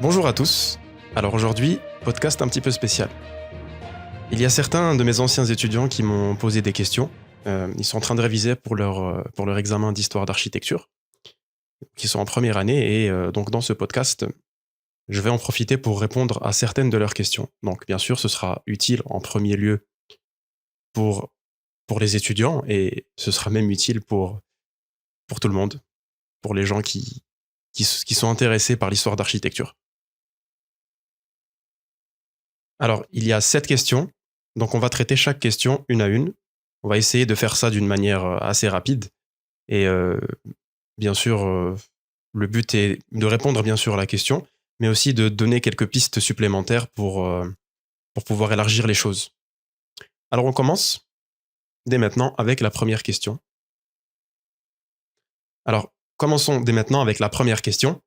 Bonjour à tous. Alors aujourd'hui, podcast un petit peu spécial. Il y a certains de mes anciens étudiants qui m'ont posé des questions. Ils sont en train de réviser pour leur examen d'histoire d'architecture, qui sont en première année, et donc dans ce podcast, je vais en profiter pour répondre à certaines de leurs questions. Donc bien sûr, ce sera utile en premier lieu pour, pour les étudiants, et ce sera même utile pour tout le monde, pour les gens qui sont intéressés par l'histoire d'architecture. Alors, il y a 7 questions, donc on va traiter chaque question une à une. On va essayer de faire ça d'une manière assez rapide. Et bien sûr, le but est de répondre bien sûr à la question, mais aussi de donner quelques pistes supplémentaires pour pouvoir élargir les choses. Alors on commence dès maintenant avec la première question. Alors, commençons dès maintenant avec la première question.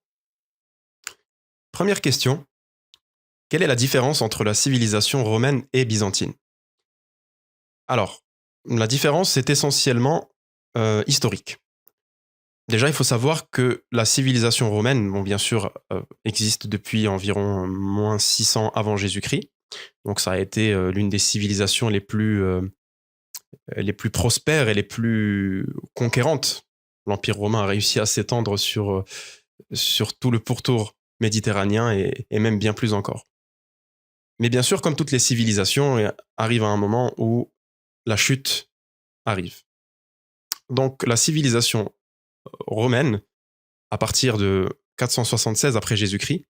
Première question, quelle est la différence entre la civilisation romaine et byzantine? Alors, la différence est essentiellement historique. Déjà, il faut savoir que la civilisation romaine, bon, bien sûr, existe depuis environ moins 600 avant Jésus-Christ. Donc, ça a été l'une des civilisations les plus prospères et les plus conquérantes. L'Empire romain a réussi à s'étendre sur tout le pourtour méditerranéen et même bien plus encore. Mais bien sûr, comme toutes les civilisations, arrive à un moment où la chute arrive. Donc, la civilisation romaine, à partir de 476 après Jésus-Christ,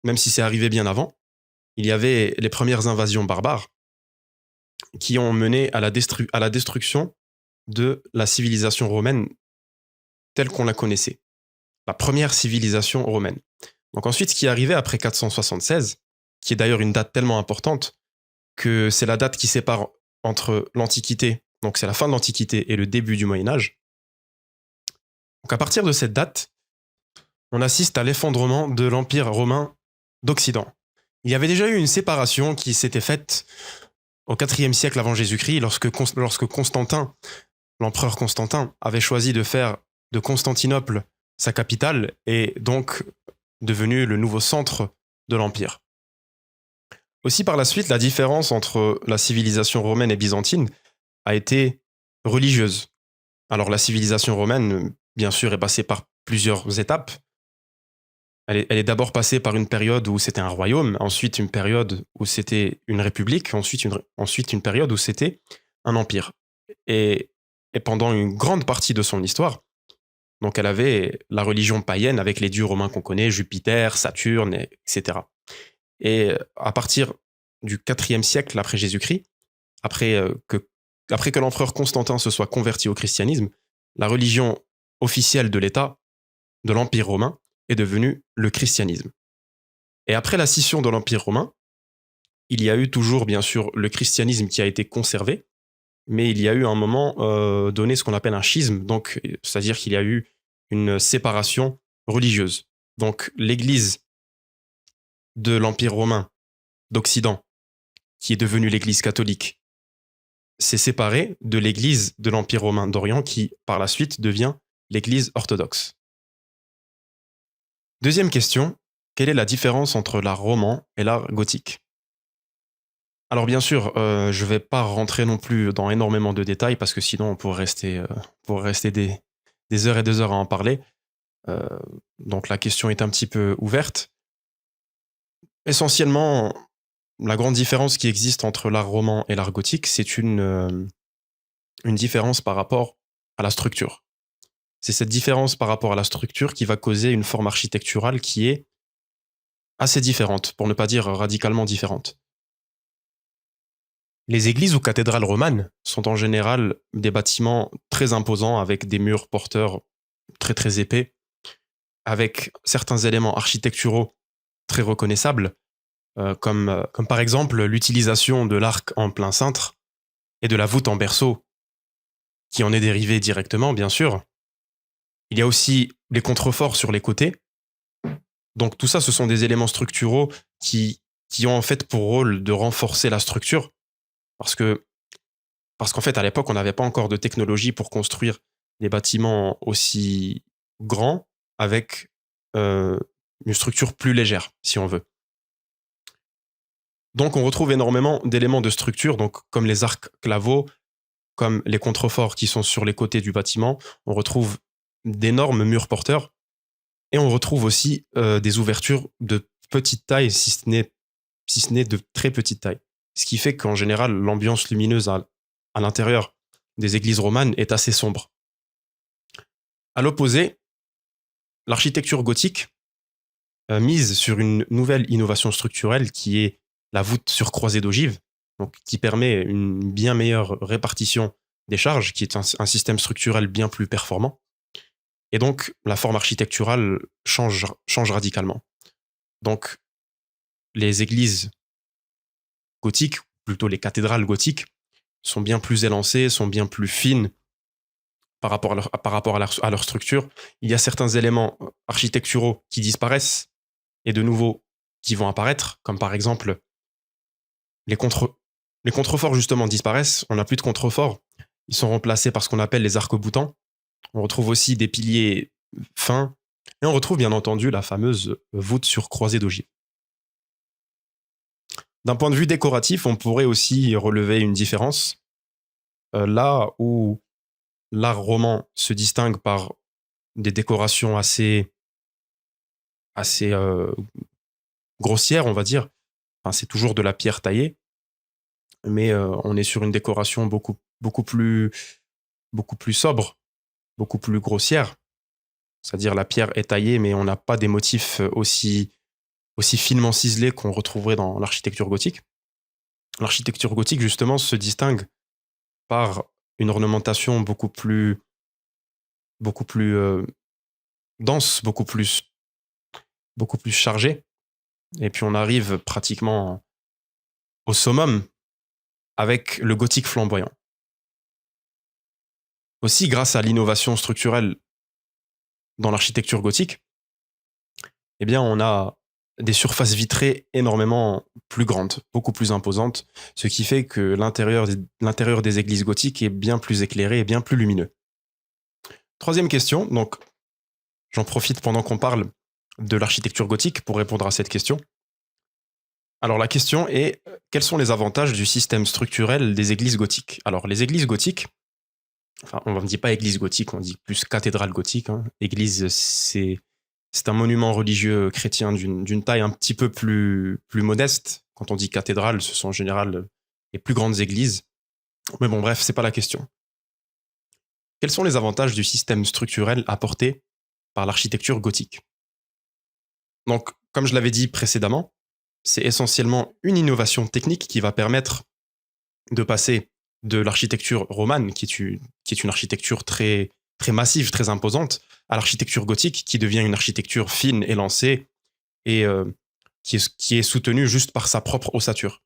même si c'est arrivé bien avant, il y avait les premières invasions barbares qui ont mené à la destruction de la civilisation romaine telle qu'on la connaissait, la première civilisation romaine. Donc ensuite, ce qui est arrivé après 476, qui est d'ailleurs une date tellement importante que c'est la date qui sépare entre l'Antiquité, donc c'est la fin de l'Antiquité et le début du Moyen Âge. Donc à partir de cette date, on assiste à l'effondrement de l'Empire romain d'Occident. Il y avait déjà eu une séparation qui s'était faite au IVe siècle avant Jésus-Christ, lorsque Constantin, l'empereur Constantin, avait choisi de faire de Constantinople sa capitale et donc devenu le nouveau centre de l'Empire. Aussi par la suite, la différence entre la civilisation romaine et byzantine a été religieuse. Alors la civilisation romaine, bien sûr, est passée par plusieurs étapes. Elle est d'abord passée par une période où c'était un royaume, ensuite une période où c'était une république, ensuite une période où c'était un empire. Et, et pendant une grande partie de son histoire, donc elle avait la religion païenne avec les dieux romains qu'on connaît, Jupiter, Saturne, etc. Et à partir du IVe siècle après Jésus-Christ, après que l'empereur Constantin se soit converti au christianisme, la religion officielle de l'État, de l'Empire romain, est devenue le christianisme. Et après la scission de l'Empire romain, il y a eu toujours, bien sûr, le christianisme qui a été conservé, mais il y a eu à un moment donné ce qu'on appelle un schisme, donc c'est-à-dire qu'il y a eu une séparation religieuse. Donc l'Église de l'Empire romain d'Occident, qui est devenue l'Église catholique, s'est séparée de l'Église de l'Empire romain d'Orient, qui par la suite devient l'Église orthodoxe. Deuxième question, quelle est la différence entre l'art roman et l'art gothique? Alors bien sûr, je ne vais pas rentrer non plus dans énormément de détails parce que sinon on pourrait rester des heures et des heures à en parler. Euh, donc la question est un petit peu ouverte. Essentiellement, la grande différence qui existe entre l'art roman et l'art gothique, c'est une différence par rapport à la structure. C'est cette différence par rapport à la structure qui va causer une forme architecturale qui est assez différente, pour ne pas dire radicalement différente. Les églises ou cathédrales romanes sont en général des bâtiments très imposants avec des murs porteurs très très épais, avec certains éléments architecturaux très reconnaissables, comme par exemple l'utilisation de l'arc en plein cintre et de la voûte en berceau, qui en est dérivée directement, bien sûr. Il y a aussi les contreforts sur les côtés. Donc tout ça, ce sont des éléments structuraux qui ont en fait pour rôle de renforcer la structure, parce que parce qu'en fait, à l'époque, on n'avait pas encore de technologie pour construire des bâtiments aussi grands avec euh, une structure plus légère, si on veut. Donc on retrouve énormément d'éléments de structure, donc comme les arcs clavaux, comme les contreforts qui sont sur les côtés du bâtiment. On retrouve d'énormes murs porteurs et on retrouve aussi des ouvertures de petite taille, si ce n'est de très petite taille. Ce qui fait qu'en général, l'ambiance lumineuse à l'intérieur des églises romanes est assez sombre. À l'opposé, l'architecture gothique mise sur une nouvelle innovation structurelle qui est la voûte sur croisée d'ogive, donc qui permet une bien meilleure répartition des charges, qui est un système structurel bien plus performant. Et donc, la forme architecturale change radicalement. Donc, les églises gothiques, plutôt les cathédrales gothiques, sont bien plus élancées, sont bien plus fines par rapport à leur structure. Il y a certains éléments architecturaux qui disparaissent et de nouveaux qui vont apparaître, comme par exemple les contreforts justement disparaissent, on n'a plus de contreforts, ils sont remplacés par ce qu'on appelle les arcs-boutants. On retrouve aussi des piliers fins et on retrouve bien entendu la fameuse voûte sur croisée d'ogive. D'un point de vue décoratif, on pourrait aussi relever une différence. Là où l'art roman se distingue par des décorations assez grossières, on va dire. Enfin, c'est toujours de la pierre taillée, mais on est sur une décoration beaucoup plus sobre, beaucoup plus grossière. C'est-à-dire la pierre est taillée, mais on n'a pas des motifs aussi finement ciselés qu'on retrouverait dans l'architecture gothique. L'architecture gothique, justement, se distingue par une ornementation beaucoup plus dense, beaucoup plus chargée. Et puis on arrive pratiquement au summum avec le gothique flamboyant. Aussi, grâce à l'innovation structurelle dans l'architecture gothique, eh bien, on a des surfaces vitrées énormément plus grandes, beaucoup plus imposantes, ce qui fait que l'intérieur des églises gothiques est bien plus éclairé et bien plus lumineux. Troisième question, donc j'en profite pendant qu'on parle de l'architecture gothique pour répondre à cette question. Alors la question est, quels sont les avantages du système structurel des églises gothiques? Alors les églises gothiques, enfin on ne dit pas église gothique, on dit plus cathédrale gothique. Église, c'est un monument religieux chrétien d'une taille un petit peu plus modeste. Quand on dit cathédrale, ce sont en général les plus grandes églises. Mais bon, bref, c'est pas la question. Quels sont les avantages du système structurel apporté par l'architecture gothique? Donc, comme je l'avais dit précédemment, c'est essentiellement une innovation technique qui va permettre de passer de l'architecture romane, qui est une architecture très, très massive, très imposante, à l'architecture gothique, qui devient une architecture fine, élancée, et qui est soutenue juste par sa propre ossature.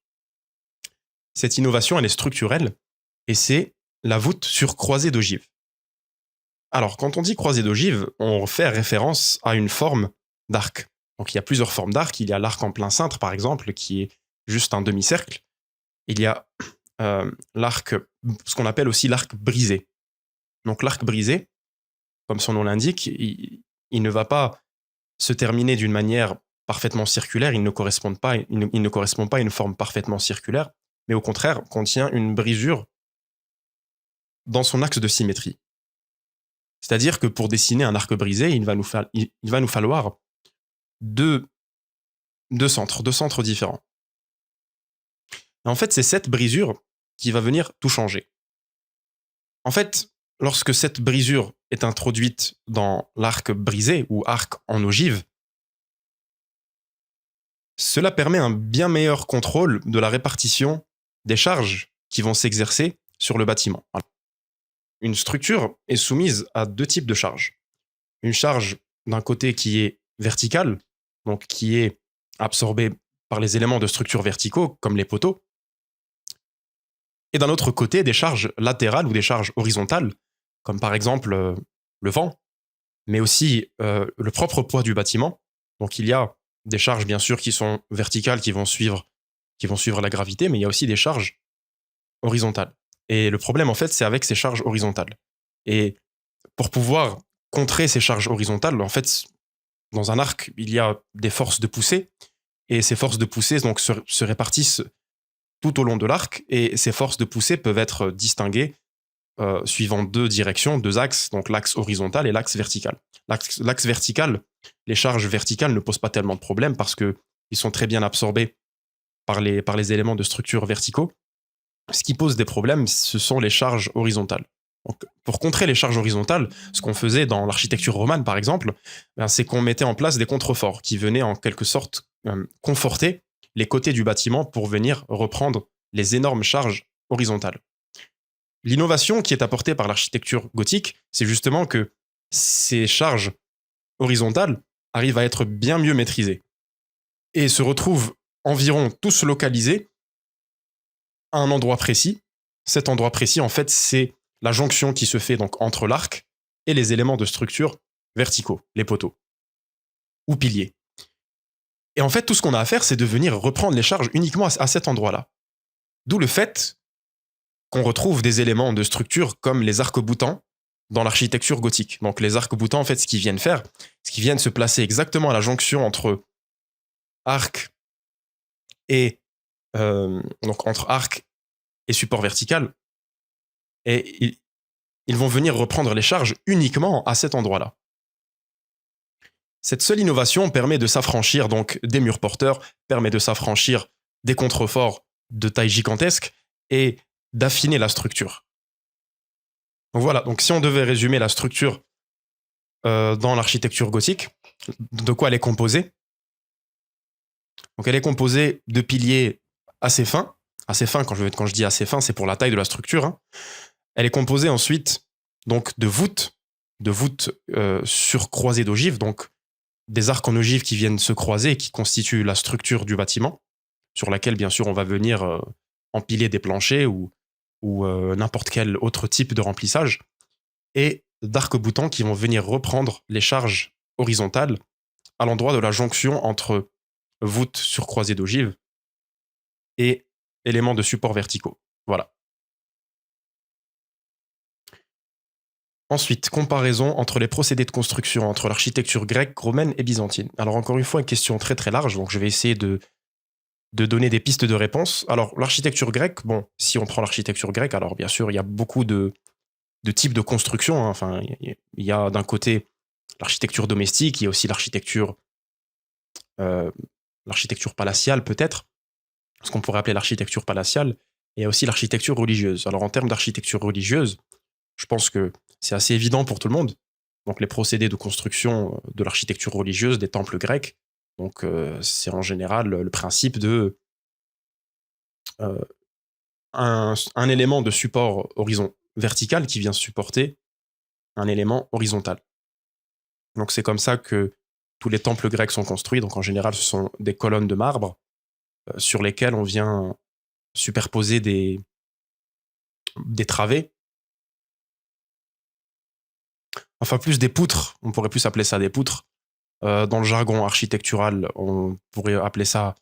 Cette innovation, elle est structurelle, et c'est la voûte sur croisée d'ogive. Alors, quand on dit croisée d'ogive, on fait référence à une forme d'arc. Donc, il y a plusieurs formes d'arc. Il y a l'arc en plein cintre, par exemple, qui est juste un demi-cercle. Il y a l'arc, ce qu'on appelle aussi l'arc brisé. Donc, l'arc brisé, comme son nom l'indique, il ne va pas se terminer d'une manière parfaitement circulaire. Il ne correspond pas à une forme parfaitement circulaire, mais au contraire, contient une brisure dans son axe de symétrie. C'est-à-dire que pour dessiner un arc brisé, il va nous falloir deux centres différents. Et en fait, c'est cette brisure qui va venir tout changer. En fait, lorsque cette brisure est introduite dans l'arc brisé ou arc en ogive, cela permet un bien meilleur contrôle de la répartition des charges qui vont s'exercer sur le bâtiment. Une structure est soumise à deux types de charges. Une charge d'un côté qui est verticale, donc qui est absorbée par les éléments de structure verticaux, comme les poteaux, et d'un autre côté, des charges latérales ou des charges horizontales, comme par exemple le vent, mais aussi le propre poids du bâtiment. Donc il y a des charges, bien sûr, qui sont verticales, qui vont suivre la gravité, mais il y a aussi des charges horizontales. Et le problème, en fait, c'est avec ces charges horizontales. Et pour pouvoir contrer ces charges horizontales, en fait, dans un arc, il y a des forces de poussée, et ces forces de poussée donc, se répartissent tout au long de l'arc, et ces forces de poussée peuvent être distinguées suivant deux directions, deux axes, donc l'axe horizontal et l'axe vertical. L'axe vertical, les charges verticales ne posent pas tellement de problèmes parce qu'ils sont très bien absorbés par les éléments de structure verticaux. Ce qui pose des problèmes, ce sont les charges horizontales. Donc, pour contrer les charges horizontales, ce qu'on faisait dans l'architecture romane, par exemple, c'est qu'on mettait en place des contreforts qui venaient en quelque sorte conforter les côtés du bâtiment pour venir reprendre les énormes charges horizontales. L'innovation qui est apportée par l'architecture gothique, c'est justement que ces charges horizontales arrivent à être bien mieux maîtrisées et se retrouvent environ tous localisés à un endroit précis. Cet endroit précis, en fait, c'est la jonction qui se fait donc entre l'arc et les éléments de structure verticaux, les poteaux ou piliers. Et en fait, tout ce qu'on a à faire, c'est de venir reprendre les charges uniquement à cet endroit-là. D'où le fait qu'on retrouve des éléments de structure comme les arcs-boutants dans l'architecture gothique. Donc les arcs-boutants, en fait, ce qu'ils viennent faire, c'est qu'ils viennent se placer exactement à la jonction entre arc et donc entre arc et support vertical, et ils vont venir reprendre les charges uniquement à cet endroit-là. Cette seule innovation permet de s'affranchir donc des murs porteurs, permet de s'affranchir des contreforts de taille gigantesque et d'affiner la structure. Donc voilà, donc si on devait résumer la structure dans l'architecture gothique, de quoi elle est composée? Donc elle est composée de piliers assez fins quand je dis assez fins, c'est pour la taille de la structure. Hein. Elle est composée ensuite donc de voûtes sur croisées d'ogives, donc des arcs en ogive qui viennent se croiser et qui constituent la structure du bâtiment, sur laquelle bien sûr on va venir empiler des planchers ou n'importe quel autre type de remplissage, et d'arcs-boutants qui vont venir reprendre les charges horizontales à l'endroit de la jonction entre voûtes sur croisées d'ogives et éléments de support verticaux. Voilà. Ensuite, comparaison entre les procédés de construction entre l'architecture grecque, romaine et byzantine. Alors encore une fois, une question très très large, donc je vais essayer de donner des pistes de réponse. Alors l'architecture grecque, bon, si on prend l'architecture grecque, alors bien sûr, il y a beaucoup de types de construction. Hein. Enfin, il y a d'un côté l'architecture domestique, il y a aussi l'architecture palatiale peut-être, ce qu'on pourrait appeler l'architecture palatiale, et il y a aussi l'architecture religieuse. Alors en termes d'architecture religieuse, je pense que c'est assez évident pour tout le monde. Donc les procédés de construction de l'architecture religieuse des temples grecs, donc c'est en général le principe de un élément de support horizon vertical qui vient supporter un élément horizontal. Donc c'est comme ça que tous les temples grecs sont construits. Donc en général, ce sont des colonnes de marbre sur lesquelles on vient superposer des travées. Enfin, plus des poutres. On pourrait plus appeler ça des poutres. Dans le jargon architectural, on pourrait appeler ça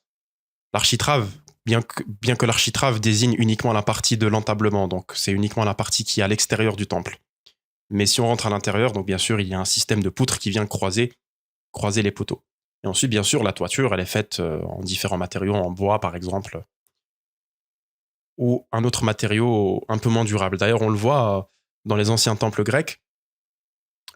l'architrave, bien que l'architrave désigne uniquement la partie de l'entablement. Donc c'est uniquement la partie qui est à l'extérieur du temple. Mais si on rentre à l'intérieur, donc bien sûr, il y a un système de poutres qui vient croiser les poteaux. Et ensuite, bien sûr, la toiture, elle est faite en différents matériaux, en bois par exemple, ou un autre matériau un peu moins durable. D'ailleurs, on le voit dans les anciens temples grecs,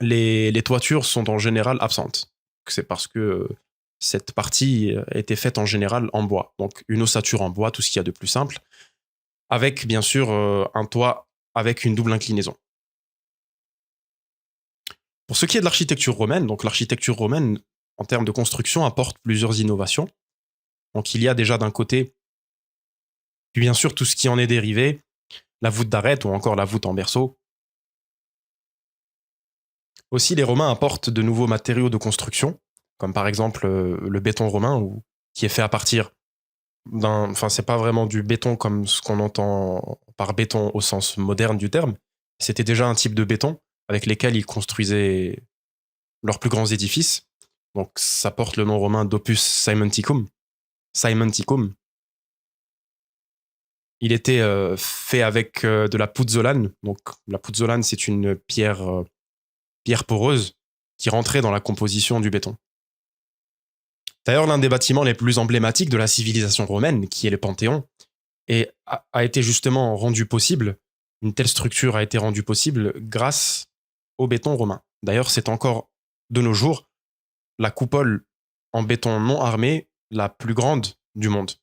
les toitures sont en général absentes. C'est parce que cette partie était faite en général en bois. Donc une ossature en bois, tout ce qu'il y a de plus simple, avec bien sûr un toit avec une double inclinaison. Pour ce qui est de l'architecture romaine, donc l'architecture romaine, en termes de construction, apporte plusieurs innovations. Donc il y a déjà d'un côté, bien sûr, tout ce qui en est dérivé, la voûte d'arête ou encore la voûte en berceau. Aussi, les Romains apportent de nouveaux matériaux de construction, comme par exemple le béton romain, qui est fait à partir d'un... Enfin, c'est pas vraiment du béton comme ce qu'on entend par béton au sens moderne du terme. C'était déjà un type de béton avec lesquels ils construisaient leurs plus grands édifices. Donc, ça porte le nom romain d'Opus Simoenticum. Simoenticum. Il était fait avec de la pouzzolane. Donc, la pouzzolane, c'est une pierre poreuse qui rentrait dans la composition du béton. D'ailleurs, l'un des bâtiments les plus emblématiques de la civilisation romaine, qui est le Panthéon, a été justement rendu possible, une telle structure a été rendue possible grâce au béton romain. D'ailleurs, c'est encore de nos jours la coupole en béton non armé la plus grande du monde.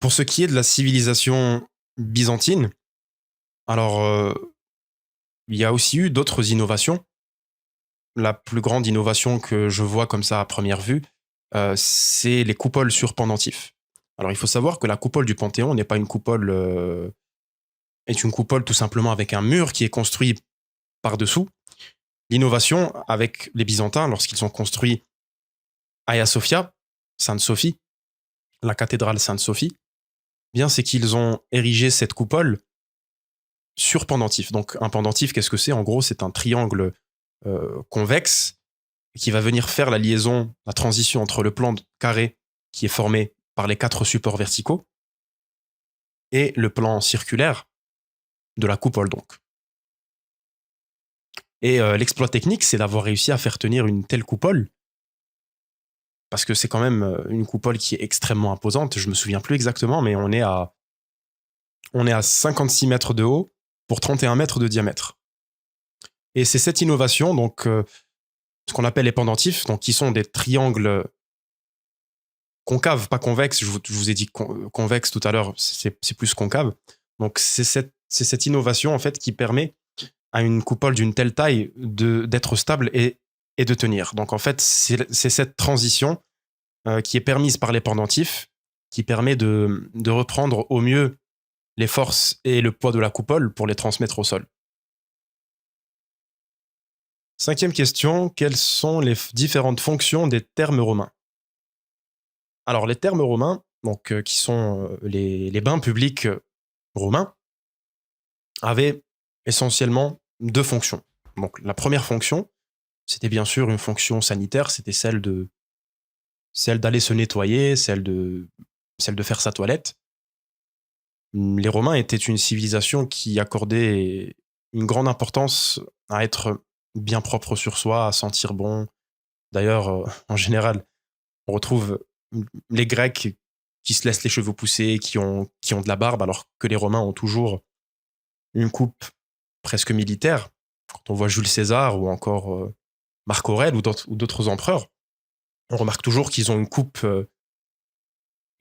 Pour ce qui est de la civilisation byzantine, alors il y a aussi eu d'autres innovations. La plus grande innovation que je vois comme ça à première vue, c'est les coupoles sur pendentifs. Alors il faut savoir que la coupole du Panthéon n'est pas une coupole, est une coupole tout simplement avec un mur qui est construit par-dessous. L'innovation avec les Byzantins, lorsqu'ils ont construit Hagia Sophia, Sainte-Sophie, la cathédrale Sainte-Sophie, bien c'est qu'ils ont érigé cette coupole sur pendentif. Donc un pendentif, qu'est-ce que c'est? En gros, c'est un triangle convexe qui va venir faire la liaison, la transition entre le plan carré qui est formé par les 4 supports verticaux et le plan circulaire de la coupole donc. Et l'exploit technique, c'est d'avoir réussi à faire tenir une telle coupole, parce que c'est quand même une coupole qui est extrêmement imposante. Je me souviens plus exactement, mais on est à 56 mètres de haut pour 31 mètres de diamètre. Et c'est cette innovation, donc ce qu'on appelle les pendentifs, donc qui sont des triangles concaves, pas convexes. Je vous ai dit convexe tout à l'heure, c'est plus concave. Donc c'est cette innovation en fait qui permet à une coupole d'une telle taille d'être stable et de tenir. Donc en fait, c'est cette transition qui est permise par les pendentifs qui permet de reprendre au mieux les forces et le poids de la coupole pour les transmettre au sol. 5e question, quelles sont les différentes fonctions des thermes romains? Alors les thermes romains, donc, qui sont les bains publics romains, avaient essentiellement 2 fonctions. Donc la première fonction, c'était bien sûr une fonction sanitaire, c'était celle d'aller se nettoyer, celle de faire sa toilette. Les Romains étaient une civilisation qui accordait une grande importance à être bien propre sur soi, à sentir bon. D'ailleurs, en général, on retrouve les Grecs qui se laissent les cheveux pousser, qui ont de la barbe, alors que les Romains ont toujours une coupe presque militaire. Quand on voit Jules César ou encore Marc Aurèle ou d'autres empereurs, on remarque toujours qu'ils ont une coupe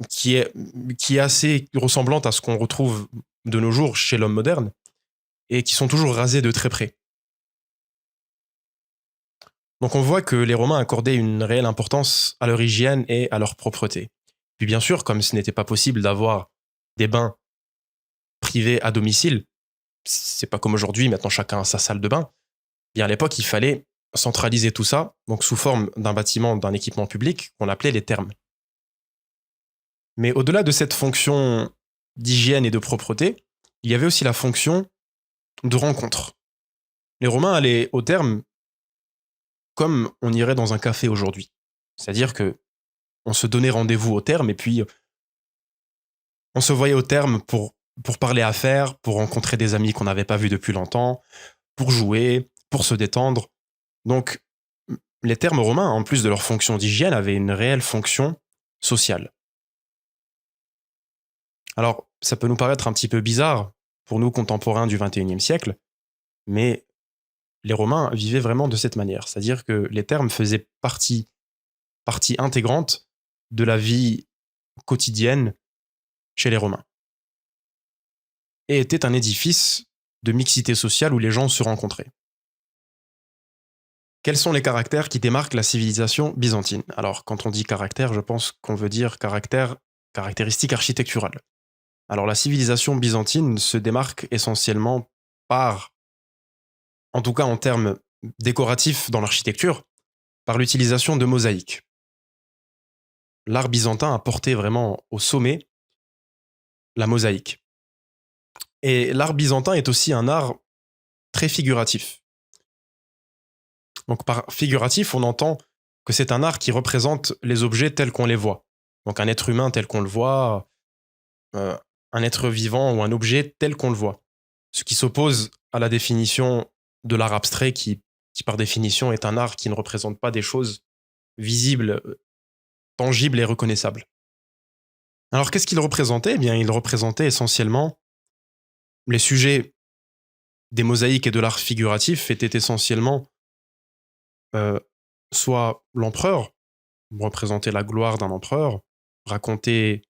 qui est assez ressemblante à ce qu'on retrouve de nos jours chez l'homme moderne et qui sont toujours rasés de très près. Donc on voit que les Romains accordaient une réelle importance à leur hygiène et à leur propreté. Puis bien sûr, comme ce n'était pas possible d'avoir des bains privés à domicile, c'est pas comme aujourd'hui, maintenant chacun a sa salle de bain, bien à l'époque il fallait centraliser tout ça, donc sous forme d'un bâtiment, d'un équipement public qu'on appelait les thermes. Mais au-delà de cette fonction d'hygiène et de propreté, il y avait aussi la fonction de rencontre. Les Romains allaient aux thermes comme on irait dans un café aujourd'hui. C'est-à-dire que on se donnait rendez-vous au terme et puis on se voyait au terme pour parler affaires, pour rencontrer des amis qu'on n'avait pas vus depuis longtemps, pour jouer, pour se détendre. Donc, les termes romains, en plus de leur fonction d'hygiène, avaient une réelle fonction sociale. Alors, ça peut nous paraître un petit peu bizarre pour nous contemporains du XXIe siècle, mais les Romains vivaient vraiment de cette manière. C'est-à-dire que les termes faisaient partie intégrante de la vie quotidienne chez les Romains. Et était un édifice de mixité sociale où les gens se rencontraient. Quels sont les caractères qui démarquent la civilisation byzantine? Alors, quand on dit caractère, je pense qu'on veut dire caractéristique architecturale. Alors, la civilisation byzantine se démarque essentiellement par, en tout cas en termes décoratifs dans l'architecture, par l'utilisation de mosaïques. L'art byzantin a porté vraiment au sommet la mosaïque. Et l'art byzantin est aussi un art très figuratif. Donc par figuratif, on entend que c'est un art qui représente les objets tels qu'on les voit. Donc un être humain tel qu'on le voit, un être vivant ou un objet tel qu'on le voit. Ce qui s'oppose à la définition de l'art abstrait qui par définition est un art qui ne représente pas des choses visible, tangible et reconnaissable. Alors qu'est-ce qu'il représentait? Eh bien, il représentait essentiellement les sujets des mosaïques et de l'art figuratif étaient essentiellement euh, soit l'empereur, représenter la gloire d'un empereur, raconter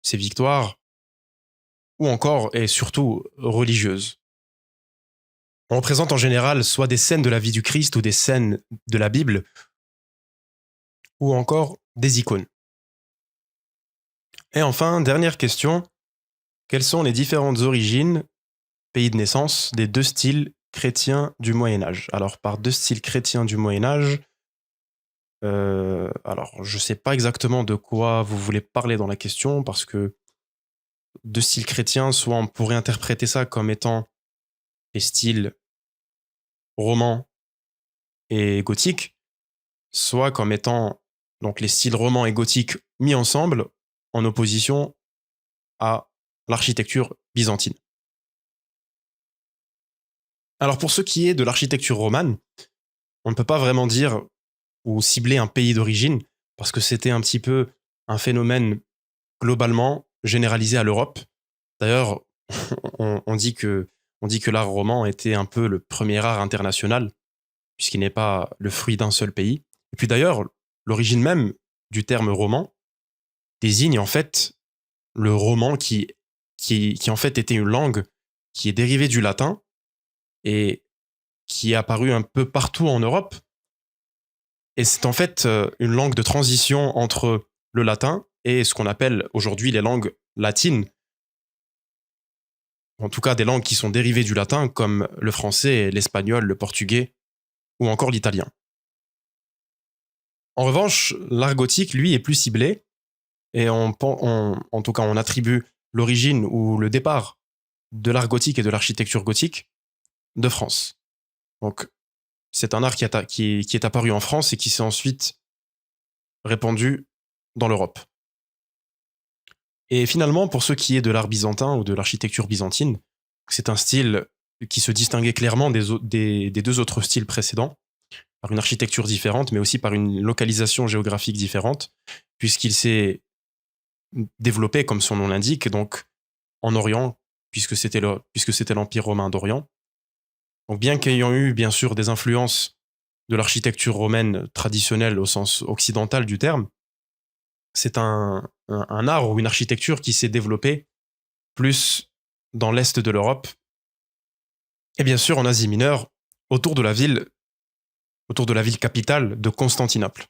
ses victoires, ou encore et surtout religieuse. On représente en général soit des scènes de la vie du Christ ou des scènes de la Bible, ou encore des icônes. Et enfin, dernière question, quelles sont les différentes origines, pays de naissance, des deux styles chrétiens du Moyen Âge? Alors, par deux styles chrétiens du Moyen Âge, alors je ne sais pas exactement de quoi vous voulez parler dans la question, parce que deux styles chrétiens, soit on pourrait interpréter ça comme étant les styles roman et gothique, soit comme étant donc les styles roman et gothique mis ensemble en opposition à l'architecture byzantine. Alors pour ce qui est de l'architecture romane, on ne peut pas vraiment dire ou cibler un pays d'origine parce que c'était un petit peu un phénomène globalement généralisé à l'Europe. D'ailleurs, on dit que l'art roman était un peu le premier art international puisqu'il n'est pas le fruit d'un seul pays. Et puis d'ailleurs, l'origine même du terme roman désigne en fait le roman qui en fait était une langue qui est dérivée du latin et qui est apparue un peu partout en Europe. Et c'est en fait une langue de transition entre le latin et ce qu'on appelle aujourd'hui les langues latines. En tout cas, des langues qui sont dérivées du latin, comme le français, l'espagnol, le portugais ou encore l'italien. En revanche, l'art gothique, lui, est plus ciblé et en tout cas, on attribue l'origine ou le départ de l'art gothique et de l'architecture gothique de France. Donc, c'est un art qui est apparu en France et qui s'est ensuite répandu dans l'Europe. Et finalement, pour ce qui est de l'art byzantin ou de l'architecture byzantine, c'est un style qui se distinguait clairement des deux autres styles précédents, par une architecture différente, mais aussi par une localisation géographique différente, puisqu'il s'est développé, comme son nom l'indique, donc en Orient, puisque c'était l'Empire romain d'Orient. Donc bien qu'ayant eu, bien sûr, des influences de l'architecture romaine traditionnelle au sens occidental du terme, c'est un art ou une architecture qui s'est développée plus dans l'est de l'Europe et bien sûr en Asie mineure, autour de la ville capitale de Constantinople.